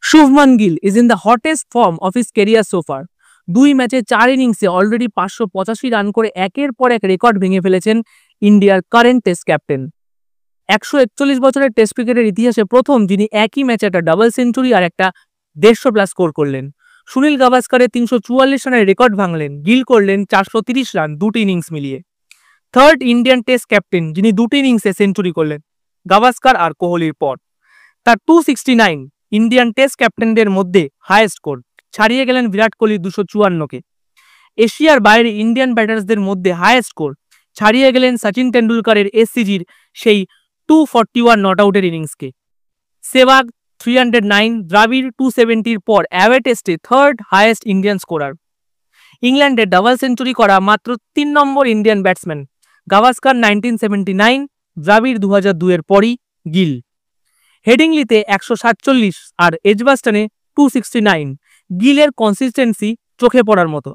Shubman Gill is in the hottest form of his career সোফার। 2 ম্যাচে 4 ইনিংসে অলরেডি 585 রান করে একের পর এক রেকর্ড ভেঙে ফেলেছেন ইন্ডিয়ার কারেন্ট টেস্ট ক্যাপ্টেন। 141 বছরের টেস্ট ক্রিকেটের ইতিহাসে প্রথম যিনি একই ম্যাচে একটা ডাবল সেঞ্চুরি আর একটা 150+ স্কোর করলেন। সুনীল গাভাস্কারের 344 রানের রেকর্ড ভাঙলেন, গিল করলেন 430 রান 2টি ইনিংস মিলিয়ে। থার্ড ইন্ডিয়ান টেস্ট ক্যাপ্টেন যিনি 2টি ইনিংসে সেঞ্চুরি করলেন, গাভাস্কার আর কোহলির পর। তার 269 ইন্ডিয়ান টেস্ট ক্যাপ্টেনদের মধ্যে হাইয়েস্ট স্কোর, ছাড়িয়ে গেলেন বিরাট কোহলির 254কে। এশিয়ার বাইরে ইন্ডিয়ান ব্যাটার্সদের মধ্যে হাইয়েস্ট স্কোর, ছাড়িয়ে গেলেন সচিন তেন্ডুলকরের এসসিজির সেই 241 নট আউটের ইনিংসকে। সেহবাগ 309, দ্রাবিড় 270-র পর অ্যাওয়ে টেস্টে থার্ড হাইয়েস্ট ইন্ডিয়ান স্কোরার। ইংল্যান্ডে ডাবল সেঞ্চুরি করা মাত্র 3 নম্বর ইন্ডিয়ান ব্যাটসম্যান, গাভাস্কার 1979, দ্রাবিড় 2002-এর পরই গিল। হেডিংলিতে 147 আর এজবাস্টনে 269, গিলের কনসিস্টেন্সি চোখে পড়ার মতো।